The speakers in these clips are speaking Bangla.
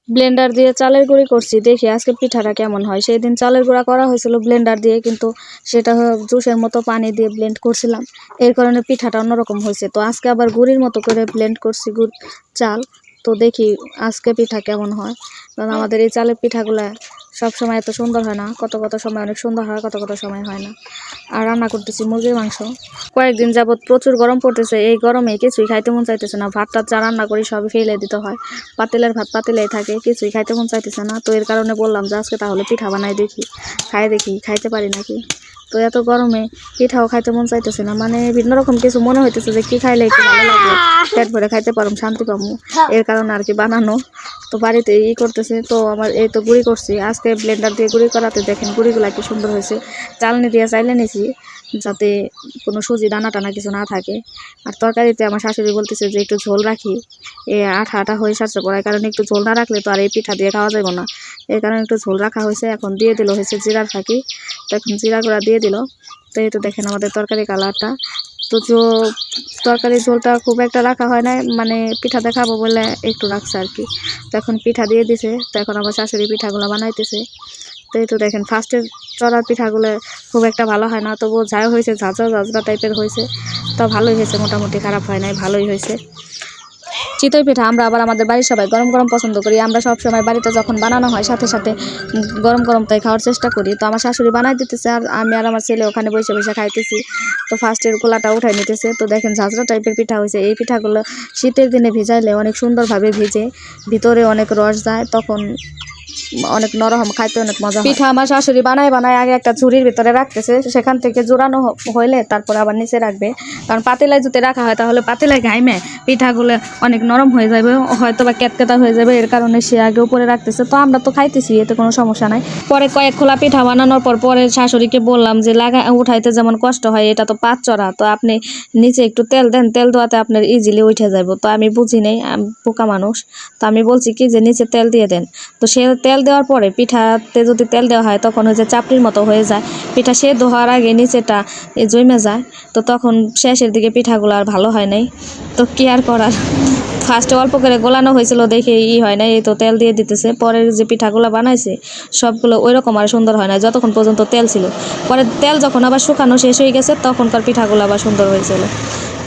ব্লেন্ডার দিয়ে চালের গুঁড়ি করছি, দেখি আজকে পিঠাটা কেমন হয়। সেই দিন চালের গুঁড়া করা হয়েছিল ব্লেন্ডার দিয়ে, কিন্তু সেটা জুসের মতো পানি দিয়ে ব্লেন্ড করছিলাম, এর কারণে পিঠাটা অন্যরকম হয়েছে। তো আজকে আবার গুঁড়ির মতো করে ব্লেন্ড করছি চাল। তো দেখি আজকে পিঠা কেমন হয়, কারণ আমাদের এই চালের পিঠাগুলা সব সময় এত সুন্দর হয় না, কত কত সময় অনেক সুন্দর হয়, কত কত সময় হয় না। আর রান্না করতেছি মুরগির মাংস। কয়েকদিন যাবৎ প্রচুর গরম পড়তেছে, এই গরমে কিছুই খাইতে মন চাইতেছে না। ভাত টাত যা রান্না করি সবই ফেলে দিতে হয়, পাতিলের ভাত পাতিলেই থাকে, কিছুই খাইতে মন চাইতেছে না। তো এর কারণে বললাম যে আজকে তাহলে পিঠা বানাই দেখি, দেখি খাইতে পারি নাকি। তো এত গরমে পিঠাও খাইতে মন চাইতেছে না, মানে ভিন্ন রকম কিছু মনে হইতেছে যে কি খাইলে একটু ভালো লাগবে, পেট ভরে খাইতে পারম, শান্তি পাবো, এর কারণে আর কি বানানো। তো বাড়িতে করতেছে। তো আমার এই তো গুঁড়ি করছি আজকে, ব্লেন্ডার দিয়ে গুঁড়ি করাতে দেখেন গুঁড়িগুলো কি সুন্দর হয়েছে। চালনি দিয়ে চাইলে নিয়েছি যাতে কোনো সুজি দানা টানা কিছু না থাকে। আর তরকারিতে আমার শাশুড়ি বলতেছে যে একটু ঝোল রাখি, আঠা আঠা হয়ে সারছে পড়ার কারণে একটু ঝোল না রাখলে তো আর এই পিঠা দিয়ে খাওয়া যাবে না, এই কারণে একটু ঝোল রাখা হয়েছে। এখন দিয়ে দিল হয়েছে জিরার ফাঁকি, তো এখন জিরা গুঁড়া দিয়ে দিল। তো এই তো দেখেন আমাদের তরকারি কালারটা। তো তরকারি ঝোলটা খুব একটা রাখা হয় না, মানে পিঠা দেখাবো বলে একটু রাখছে আর কি। তো এখন পিঠা দিয়ে দিছে, তো এখন আমার শাশুড়ি পিঠাগুলো বানাইতেছে। তো এই তো দেখেন ফার্স্টের চড়ার পিঠাগুলো খুব একটা ভালো হয় না, তবুও যাই হয়েছে ঝাঁঝরা টাইপের হয়েছে, তো ভালোই হয়েছে, মোটামুটি খারাপ হয় নাই, ভালোই হয়েছে। চিতই পিঠা আমরা আবার আমাদের বাড়ির সবাই গরম গরম পছন্দ করি। আমরা সব সময় বাড়িতে যখন বানানো হয় সাথে সাথে গরম গরম তাই খাওয়ার চেষ্টা করি। তো আমার শাশুড়ি বানাই দিতেছে, আর আমি আর আমার ছেলে ওখানে বসে বসে খাইতেছি। তো ফার্স্টের গোলাটা উঠাই নিতেছে। তো দেখেন ঝাঁঝরা টাইপের পিঠা হয়েছে। এই পিঠাগুলো শীতের দিনে ভিজাইলে অনেক সুন্দরভাবে ভিজে, ভিতরে অনেক রস যায়, তখন অনেক নরম, খাইতে অনেক মজা। পিঠা আমার শাশুড়ি বানায় আগে একটা ঝুড়ির ভিতরে রাখতেছে, সেখান থেকে জোড়ানো হইলে তারপর আবার নিচে রাখবে, কারণ পাতিলায় যদি রাখা হয় তাহলে পাতিলায় ঘাইমে পিঠাগুলো অনেক নরম হয়ে যাবে, হয়তো বা কেতকেতা হয়ে যাবে, এর কারণে সে আগে উপরে রাখতেছে। তো আমরা তো খাইতেছি, এতে কোনো সমস্যা নাই। পরে কয়েক খোলা পিঠা বানানোর পরে শাশুড়িকে বললাম যে উঠাইতে যেমন কষ্ট হয়, এটা তো পাত চড়া, তো আপনি নিচে একটু তেল দেন, তেল দেওয়াতে আপনার ইজিলি উঠে যাবে। তো আমি বুঝি নেই, বোকা মানুষ, তো আমি বলছি কি যে নিচে তেল দিয়ে দেন। তো সে তেল দেওয়ার পরে পিঠাতে যদি তেল দেওয়া হয় তখন ওই যে চাপড়ির মতো হয়ে যায়, পিঠা সেদ্ধ হওয়ার আগে নিচেটা জমে যায়, তো তখন শেষের দিকে পিঠাগুলো আর ভালো হয় নাই। তো কি আর করার, ফার্স্টে অল্প করে গোলানো হয়েছিল দেখে হয় না, এই তো তেল দিয়ে দিতেছে। পরে যে পিঠাগুলো বানাইছে সবগুলো ওই রকম আর সুন্দর হয় না যতক্ষণ পর্যন্ত তেল ছিল। পরে তেল যখন আবার শুকানো শেষ হয়ে গেছে তখনকার পিঠাগুলো আবার সুন্দর হয়েছিল।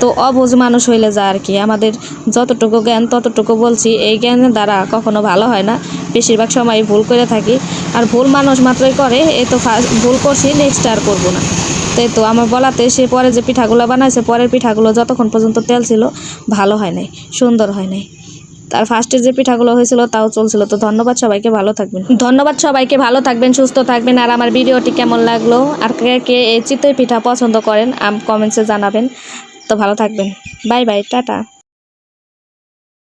তো অবুঝ মানুষ হইলে যায় আর কি, আমাদের যতটুকু জ্ঞান ততটুকু বলছি, এই জ্ঞানের দ্বারা কখনো ভালো হয় না, বেশিরভাগ সময় ভুল করে থাকি। আর ভুল মানুষ মাত্রই করে, এই তো ভুল করছি, নেক্সট আর করবো না। তাই তো আমার বলাতে সে পরে যে পিঠাগুলো বানাইছে, পরের পিঠাগুলো যতক্ষণ পর্যন্ত তেল ছিল ভালো হয় নাই, সুন্দর হয় নাই। তার ফার্স্টের যে পিঠাগুলো হয়েছিল তাও চলছিল। তো ধন্যবাদ সবাইকে, ভালো থাকবেন, সুস্থ থাকবেন। আর আমার ভিডিওটি কেমন লাগলো, আর কে কে এই চিতই পিঠা পছন্দ করেন কমেন্টসে জানাবেন। তো ভালো থাকবেন, বাই বাই, টাটা।